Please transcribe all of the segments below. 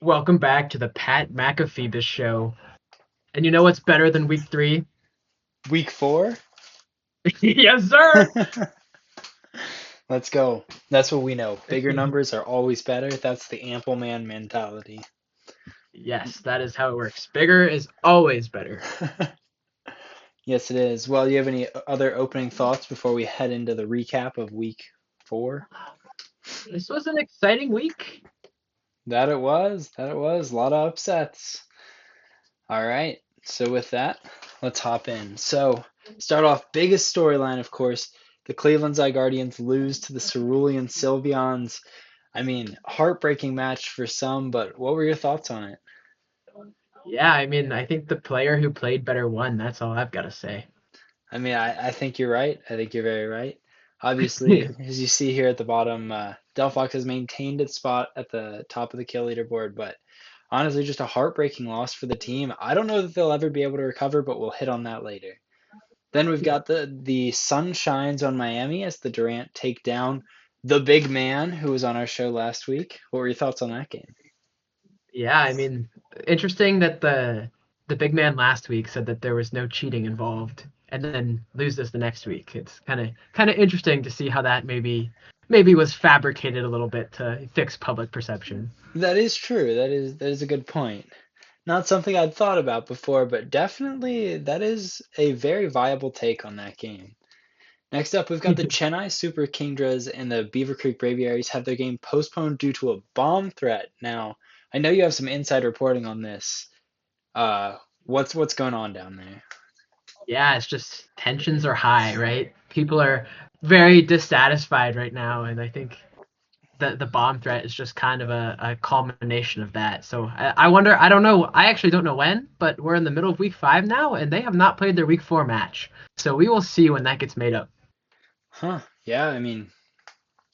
Welcome back to the Pat McAfeebas show. And you know what's better than week 3? Week 4? Yes, sir. Let's go. That's what we know. Bigger numbers are always better. That's the ample man mentality. Yes, that is how it works. Bigger is always better. Yes, it is. Well, you have any other opening thoughts before we head into the recap of week 4? This was an exciting week. That it was. That it was. A lot of upsets. All right. So with that, let's hop in. So start off biggest storyline, of course. The Cleveland Zygardians lose to the Cerulean Sylveons. I mean, heartbreaking match for some, but what were your thoughts on it? Yeah, I mean, I think the player who played better won. That's all I've got to say. I mean, I think you're right. I think you're very right. Obviously, as you see here at the bottom, Delphox has maintained its spot at the top of the kill leaderboard, but honestly, just a heartbreaking loss for the team. I don't know that they'll ever be able to recover, but we'll hit on that later. Then we've got the sun shines on Miami as the Durant take down the big man who was on our show last week. What were your thoughts on that game? Yeah, I mean, interesting that the big man last week said that there was no cheating involved and then loses the next week. It's kind of interesting to see how that maybe was fabricated a little bit to fix public perception. That is true. That is a good point. Not something I'd thought about before, but definitely that is a very viable take on that game. Next up, we've got the Chennai Super Kingdras and the Beaver Creek Braviaries have their game postponed due to a bomb threat. Now, I know you have some inside reporting on this. What's going on down there? Yeah, it's just tensions are high, right? People are very dissatisfied right now, and I think the bomb threat is just kind of a culmination of that. So I wonder, I don't know, I actually don't know when, but we're in the middle of week 5 now, and they have not played their week 4 match. So we will see when that gets made up. Huh? Yeah, I mean,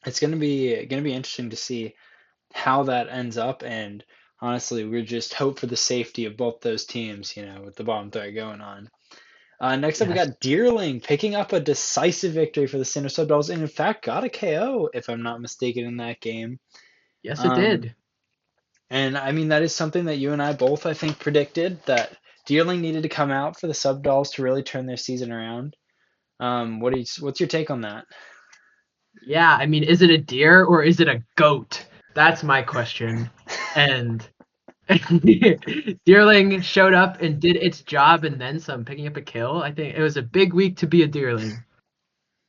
it's gonna be interesting to see how that ends up, and honestly, we're just hope for the safety of both those teams, with the bomb threat going on. Next up, we Yes, got Deerling picking up a decisive victory for the Cinder Subdolls, and in fact got a KO, if I'm not mistaken, in that game. yes, it Um, did. and I mean, that is something that you and I both, I think, predicted that Deerling needed to come out for the Subdolls to really turn their season around. What's your take on that? Yeah, I mean, is it a deer or is it a goat? That's my question. And Deerling showed up and did its job and then some, picking up a kill. I think it was a big week to be a Deerling.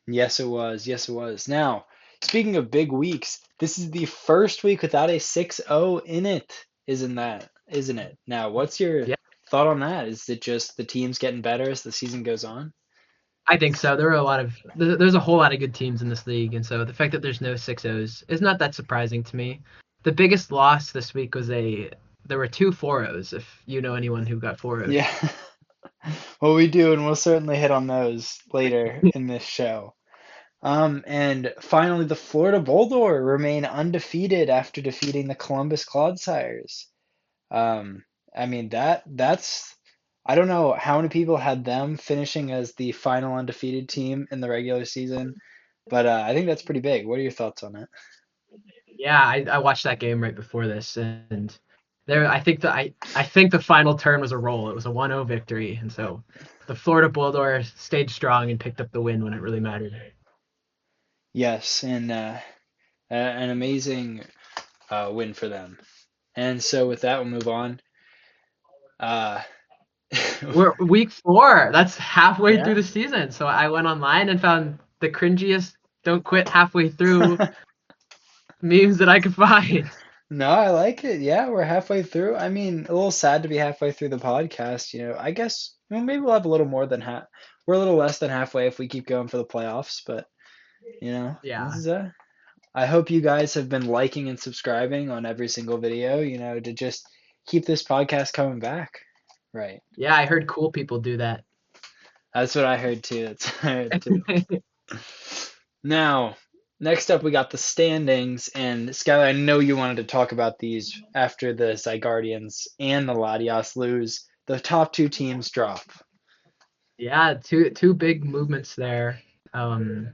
Yes, it was. Yes, it was. Now, speaking of big weeks, this is the first week without a 6-0 in it, isn't it? Now, what's your Yeah, thought on that? Is it just the teams getting better as the season goes on? I think so. There's a whole lot of good teams in this league, and so the fact that there's no 6-0s is not that surprising to me. The biggest loss this week was there were two 4-0s, if you know anyone who got 4-0'd. Yeah. Well, we do, and we'll certainly hit on those later in this show. And finally, the Florida Bulldog remain undefeated after defeating the Columbus Clodsires. Um, I mean that's I don't know how many people had them finishing as the final undefeated team in the regular season, but I think that's pretty big. What are your thoughts on it? Yeah, I watched that game right before this, and there I think the final turn was a roll. It was a 1-0 victory, and so the Florida Bulldogs stayed strong and picked up the win when it really mattered. Yes, and an amazing win for them. And so with that, we'll move on. Uh, We're week 4. That's halfway through yeah. the season. So I went online and found the cringiest "don't quit halfway through" memes that I could find. No, I like it. Yeah, we're halfway through. I mean, a little sad to be halfway through the podcast. I guess maybe we'll have a little more than half. We're a little less than halfway if we keep going for the playoffs, but this Yeah, is I hope you guys have been liking and subscribing on every single video, to just keep this podcast coming back. Right. yeah, I heard cool people do that. That's what I heard too. That's what I heard too. Now, next up, we got the standings, and Skylar, I know you wanted to talk about these after the Zygardians and the Latias lose. The top two teams drop. Yeah, two big movements there. Um,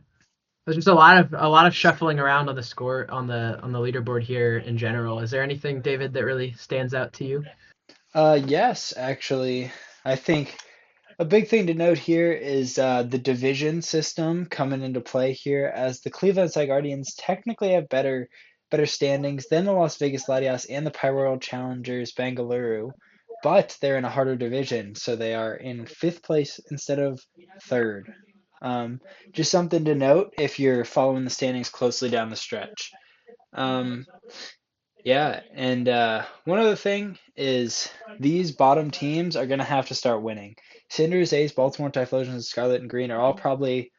There's just a lot of shuffling around on the score on the leaderboard here in general. Is there anything, David, that really stands out to you? Yes, actually, I think a big thing to note here is the division system coming into play here, as the Cleveland Guardians technically have better standings than the Las Vegas Gladiators and the Pyro Challengers Bengaluru, but they're in a harder division, so they are in fifth place instead of third. Um, just something to note if you're following the standings closely down the stretch. Um, yeah, and one other thing is these bottom teams are going to have to start winning. Cinders, A's, Baltimore Typhlosions, and Scarlet and Green are all probably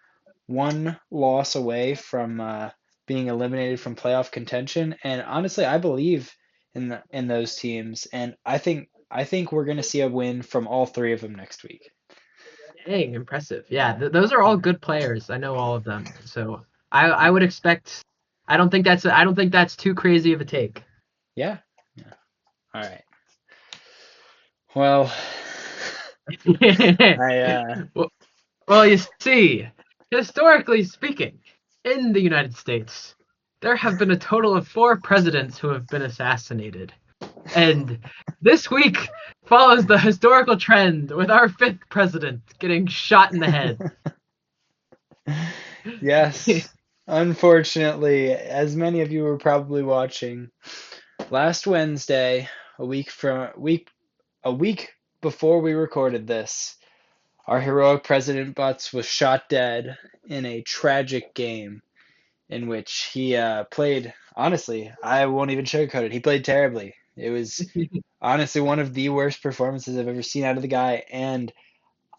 one loss away from being eliminated from playoff contention. And honestly, I believe in those teams, and I think we're going to see a win from all three of them next week. Dang, impressive. Yeah, those are all good players. I know all of them. So I would expect. I don't think that's too crazy of a take. Yeah. Yeah. All right. Well, I well, well, you see, historically speaking, in the United States, there have been a total of 4 presidents who have been assassinated. And this week follows the historical trend with our 5th president getting shot in the head. yes. Unfortunately, as many of you were probably watching, last Wednesday, a week before we recorded this, our heroic President Butts was shot dead in a tragic game in which he played. Honestly, I won't even sugarcoat it. He played terribly. It was honestly one of the worst performances I've ever seen out of the guy, and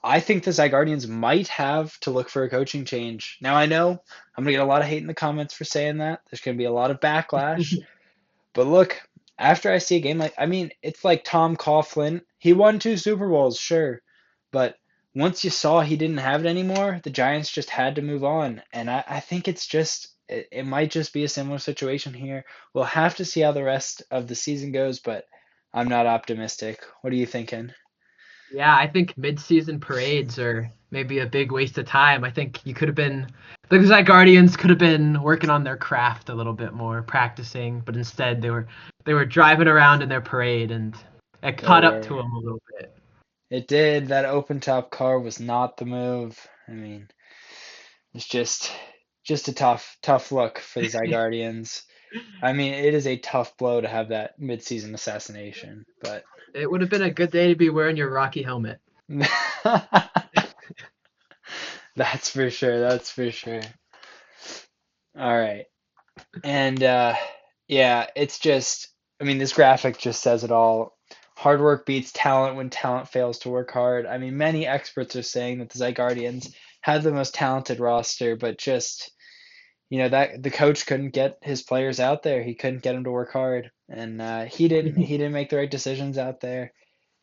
I think the Zygardians might have to look for a coaching change. Now I know I'm gonna get a lot of hate in the comments for saying that. There's gonna be a lot of backlash. But look, after I see a game like, I mean, it's like Tom Coughlin. He won 2 Super Bowls, sure, but once you saw he didn't have it anymore, the Giants just had to move on. And I think it might just be a similar situation here. We'll have to see how the rest of the season goes, but I'm not optimistic. What are you thinking? Yeah, I think mid-season parades are maybe a big waste of time. I think you could have been the Guardians could have been working on their craft a little bit more, practicing, but instead they were driving around in their parade and it They caught up to were. them a little bit. It did. That open top car was not the move. I mean, it's just a tough look for the Zygardians. I mean, it is a tough blow to have that midseason assassination, but It would have been a good day to be wearing your Rocky helmet. that's for sure. That's for sure. All right. And yeah, it's just, I mean, this graphic just says it all. Hard work beats talent when talent fails to work hard. I mean, many experts are saying that the Zygardians have the most talented roster, but just, that the coach couldn't get his players out there. He couldn't get them to work hard, and he didn't make the right decisions out there.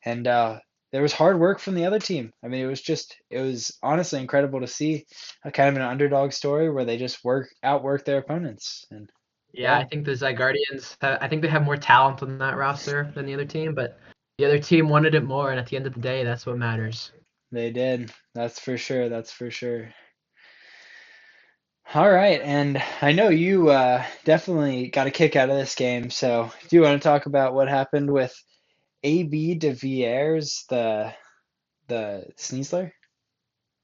And there was hard work from the other team. I mean, it was honestly incredible to see a kind of an underdog story where they just outwork their opponents. And Yeah, I yeah, think the Zygardians, I think they have more talent on that roster than the other team, but the other team wanted it more, and at the end of the day, that's what matters. they did. That's for sure. That's for sure. All right, and I know you definitely got a kick out of this game. So, do you want to talk about what happened with AB de Villers, the Sneasler?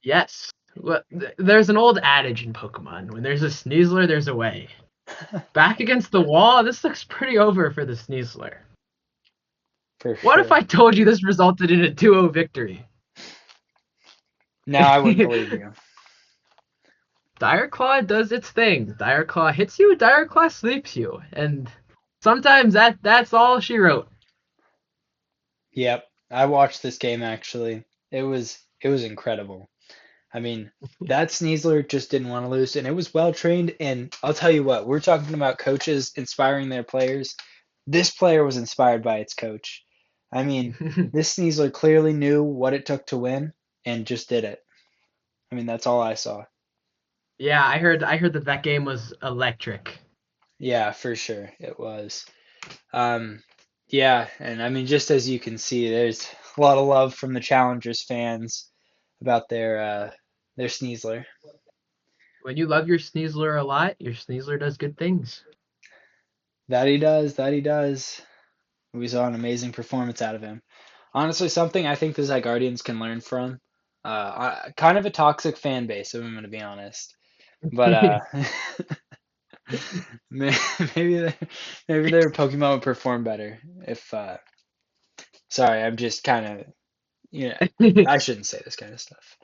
Yes. Well, there's an old adage in Pokemon: when there's a Sneasler, there's a way. Back against the wall, this looks pretty over for the Sneasler. For What if sure. I told you this resulted in a 2-0 victory? No, I wouldn't believe you. Dire Claw does its thing. Dire Claw hits you, Dire Claw sleeps you, and sometimes that's all she wrote. Yep, I watched this game actually. It was incredible. I mean, that Sneasler just didn't want to lose, and it was well trained. And I'll tell you what, we're talking about coaches inspiring their players. This player was inspired by its coach. I mean, this Sneasler clearly knew what it took to win and just did it. I mean, that's all I saw. Yeah, I heard that game was electric. Yeah, for sure, it was. Um, yeah, and I mean, just as you can see, there's a lot of love from the Challengers fans about their Sneasler. When you love your Sneasler a lot, your Sneasler does good things. That he does. That he does. We saw an amazing performance out of him. Honestly, something I think the Zygardians can learn from. Kind of a toxic fan base, if I'm going to be honest. But maybe their maybe their Pokemon would perform better if. Sorry, I'm just kind of I shouldn't say this kind of stuff.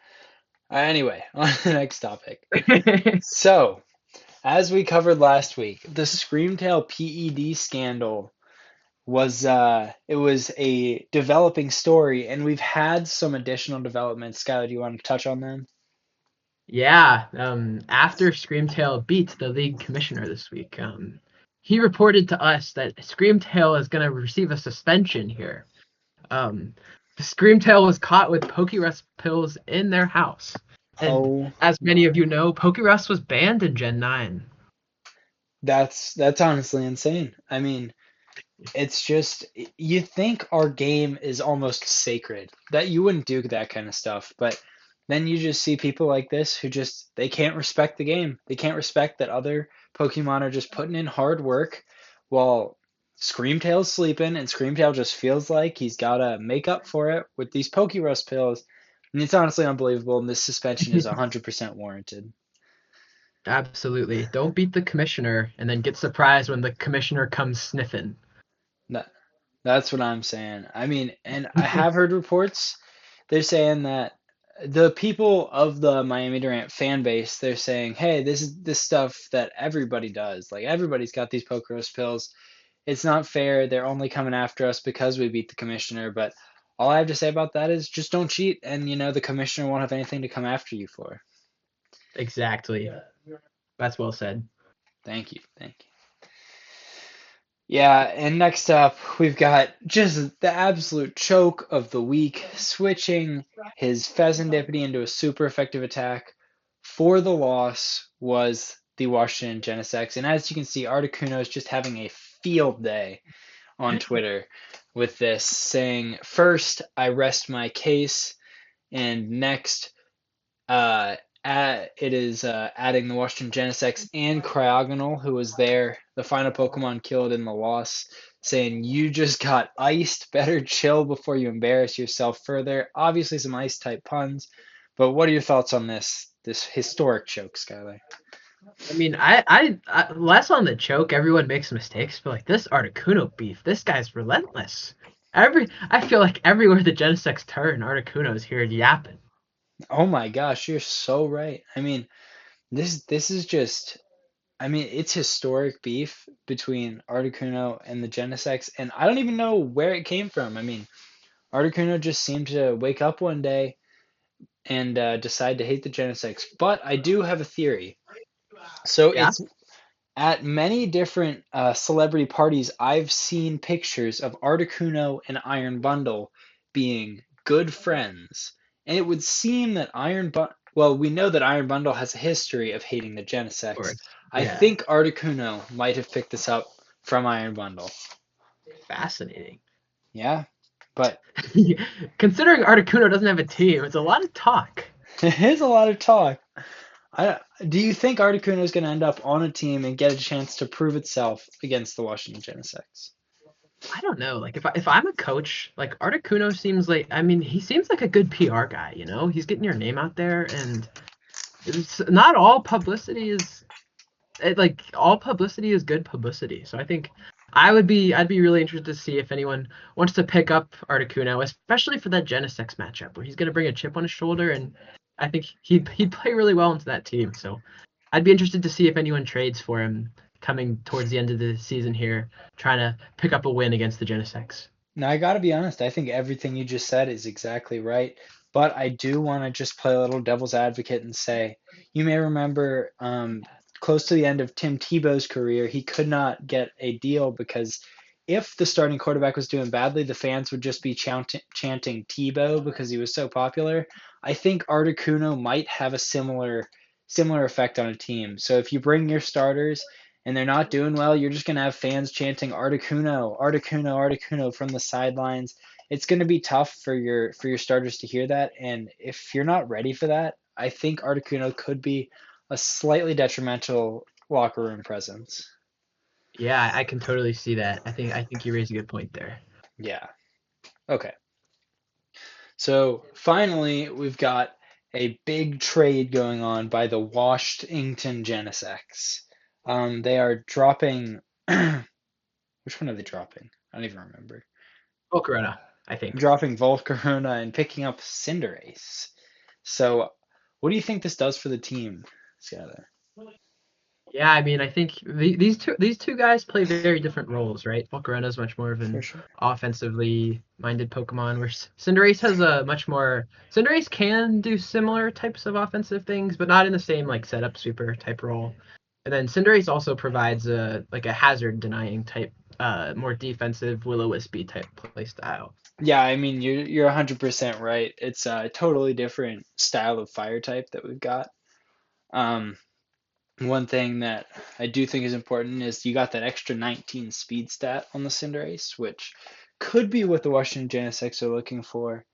Anyway, on to the next topic. So, as we covered last week, the Screamtail PED scandal was a developing story, and we've had some additional developments. Skylar, do you want to touch on them? Yeah, after Screamtail beat the league commissioner this week, he reported to us that Screamtail is going to receive a suspension here. Um, Screamtail was caught with Pokérust pills in their house. And Oh as many of my. you know, Pokérust was banned in Gen 9. That's honestly insane. I mean, it's just you think our game is almost sacred, that you wouldn't do that kind of stuff, but then you just see people like this who just they can't respect the game. They can't respect that other Pokemon are just putting in hard work while Screamtail's sleeping and Screamtail just feels like he's gotta make up for it with these Pokérust pills. And it's honestly unbelievable, and this suspension is 100% warranted. Absolutely. Don't beat the commissioner and then get surprised when the commissioner comes sniffing. That, that's what I'm saying. I mean, and I have heard reports. They're saying that the people of the Miami Durant fan base, they're saying, "Hey, this is this stuff that everybody does. Like everybody's got these Pokeros pills. It's not fair. They're only coming after us because we beat the commissioner." But all I have to say about that is just don't cheat, and the commissioner won't have anything to come after you for. Exactly. That's well said. Thank you, thank you. Yeah, and next up, we've got just the absolute choke of the week, switching his Pheasantipity into a super effective attack for the loss was the Washington Genesects. And as you can see, Articuno is just having a field day on Twitter with this, saying, "First, I rest my case, and next, uh, it is adding the Washington Genesects and Cryogonal, who was there, the final Pokemon killed in the loss, saying, You just got iced. Better chill before you embarrass yourself further." Obviously, some ice type puns, but what are your thoughts on this historic choke, Skylar? I mean, I less on the choke. Everyone makes mistakes, but like this Articuno beef, this guy's relentless. I feel like everywhere the Genesects turn, Articuno's here yapping. Oh my gosh, you're so right. I mean, this is just I mean, it's historic beef between Articuno and the Genesects, and I don't even know where it came from. I mean, Articuno just seemed to wake up one day and decide to hate the Genesects. But I do have a theory. So Yeah, it's at many different celebrity parties, I've seen pictures of Articuno and Iron Bundle being good friends. And it would seem that well, we know that Iron Bundle has a history of hating the of Genesects. course. I Yeah, think Articuno might have picked this up from Iron Bundle. fascinating. Yeah, but Considering Articuno doesn't have a team, it's a lot of talk. it is a lot of talk. Do you think Articuno is going to end up on a team and get a chance to prove itself against the Washington Genesects? I don't know. Like if I'm a coach, like Articuno seems like I mean he seems like a good PR guy. He's getting your name out there, and it's not all publicity is like all publicity is good publicity. So I think I'd be really interested to see if anyone wants to pick up Articuno, especially for that Genesects matchup where he's going to bring a chip on his shoulder, and I think he'd play really well into that team. So I'd be interested to see if anyone trades for him coming towards the end of the season here, trying to pick up a win against the Genesects. Now, I gotta be honest, I think everything you just said is exactly right. But I do want to just play a little devil's advocate and say, you may remember close to the end of Tim Tebow's career, he could not get a deal because if the starting quarterback was doing badly, the fans would just be chanting Tebow because he was so popular. I think Articuno might have a similar effect on a team. So if you bring your starters and they're not doing well, you're just going to have fans chanting Articuno, Articuno, Articuno from the sidelines. It's going to be tough for your starters to hear that, and if you're not ready for that, I think Articuno could be a slightly detrimental locker room presence. Yeah, I can totally see that. I think you raise a good point there. Yeah. Okay. So finally, we've got a big trade going on by the Washington Genesects. They are dropping. Which one are they dropping? I don't even remember. Oh, Corona, I think. Dropping Volcarona and picking up Cinderace. So, what do you think this does for the team, Skylar? Yeah, I mean, I think these two guys play very different roles, right? Volcarona is much more of For an sure. offensively minded Pokemon, where Cinderace has a much more. Cinderace can do similar types of offensive things, but not in the same like setup sweeper type role. And then Cinderace also provides a like a hazard denying type, more defensive Will-O-Wisp type play style. Yeah, I mean you're 100% right. It's a totally different style of fire type that we've got. Um, One thing that I do think is important is you got that extra 19 speed stat on the Cinderace, which could be what the Washington Genesects are looking for.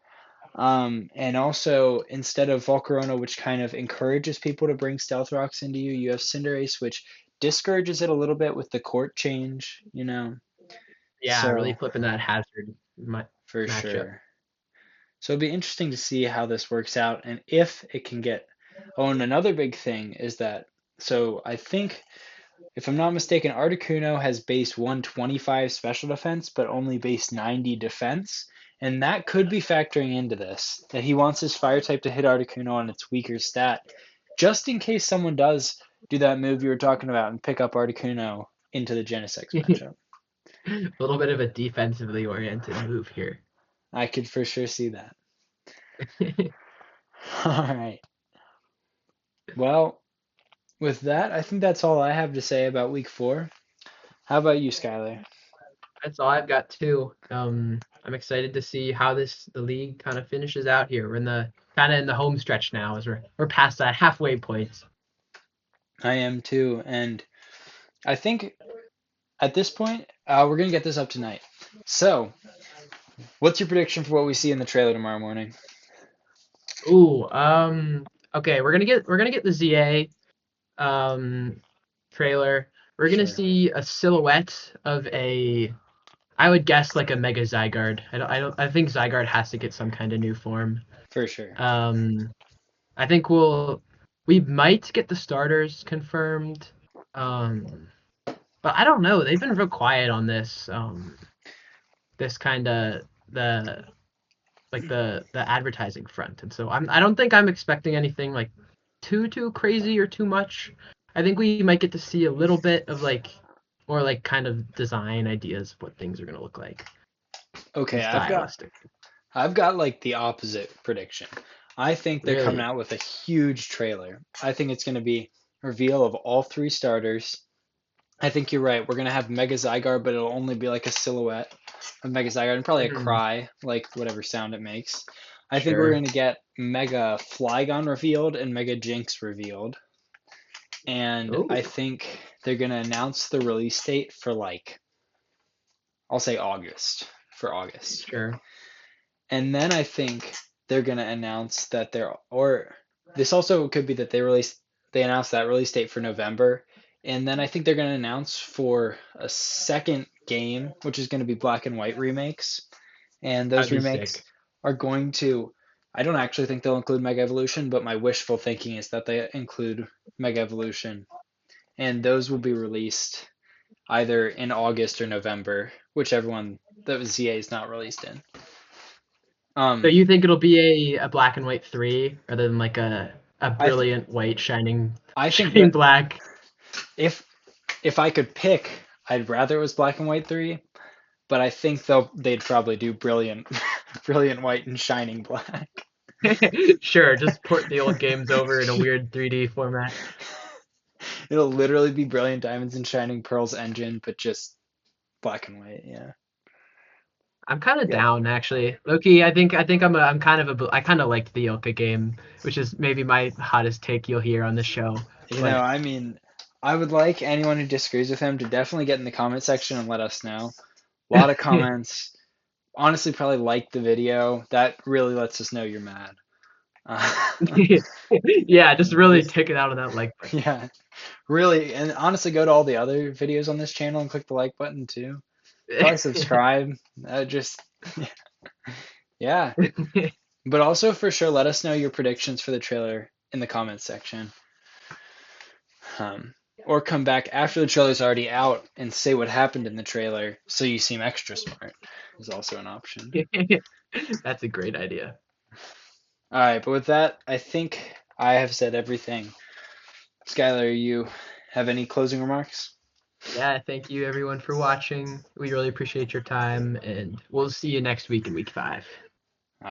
And also, instead of Volcarona, which kind of encourages people to bring Stealth Rocks into you, you have Cinderace, which discourages it a little bit with the court change, you know? Yeah, really So, flipping that hazard for matchup. sure. So it'll be interesting to see how this works out and if it can get. Oh, and another big thing is that. So I think, if I'm not mistaken, Articuno has base 125 special defense, but only base 90 defense. And that could be factoring into this, that he wants his fire type to hit Articuno on its weaker stat, just in case someone does do that move you were talking about and pick up Articuno into the Genesects matchup. A little bit of a defensively oriented move here. I could for sure see that. All right. Well, with that, I think that's all I have to say about week 4. How about you, Skylar? That's all I've got too. I'm excited to see how the league kind of finishes out here. We're in the kind of in the home stretch now, as we're past that halfway point. I am too, and I think at this point, we're gonna get this up tonight. So, what's your prediction for what we see in the trailer tomorrow morning? Ooh, okay, we're gonna get the ZA um trailer. We're gonna Sure, see a silhouette of I would guess like a Mega Zygarde. I think Zygarde has to get some kind of new form. for sure. Um, I think we might get the starters confirmed. Um, but I don't know. They've been real quiet on this. This kind of the the advertising front, and so I don't think I'm expecting anything like too crazy or too much. I think we might get to see a little bit of like more like kind of design ideas of what things are gonna look like and Okay, stylistic. I've got like the opposite prediction. I think they're coming Really, out with a huge trailer. I think it's gonna be reveal of all 3 starters. I think you're right. We're gonna have Mega Zygarde, but it'll only be like a silhouette of Mega Zygarde and probably a hmm, cry, like whatever sound it makes. I think we're sure. gonna get Mega Flygon revealed and Mega Jinx revealed. And I Oh, think they're gonna announce the release date for like I'll say August for August. sure. And then I think they're gonna announce that they're or this also could be that they announced that release date for November. And then I think they're gonna announce for a second game, which is gonna be Black and White remakes. And those That'd be remakes sick. are going to I don't actually think they'll include Mega Evolution, but my wishful thinking is that they include Mega Evolution. And those will be released either in August or November, whichever one that ZA is not released in. So Um, you think it'll be a black and white three rather than like a I th- brilliant white shining I think shining that black? if I could pick, I'd rather it was Black and White 3, but I think they'd probably do brilliant, brilliant white and shining black. Sure, just port the old games over in a weird 3D format. It'll literally be Brilliant Diamonds and Shining Pearls engine, but just black and white. Yeah. I'm kind of Yeah. down actually. Loki, I think I'm kind of I kind of liked the Yoka game, which is maybe my hottest take you'll hear on the show. But I mean, I would like anyone who disagrees with him to definitely get in the comment section and let us know. A lot of comments. Honestly, probably like the video. That really lets us know you're mad. Uh, Yeah, just really just take it out of that like button. yeah, really, and honestly, go to all the other videos on this channel and click the like button too. Probably subscribe. Just yeah, but also for sure, let us know your predictions for the trailer in the comments section. Um, or come back after the trailer's already out and say what happened in the trailer so you seem extra smart is also an option. That's a great idea. All right, but with that, I think I have said everything. Skylar, you have any closing remarks? Yeah, thank you everyone for watching. We really appreciate your time, and we'll see you next week in week 5.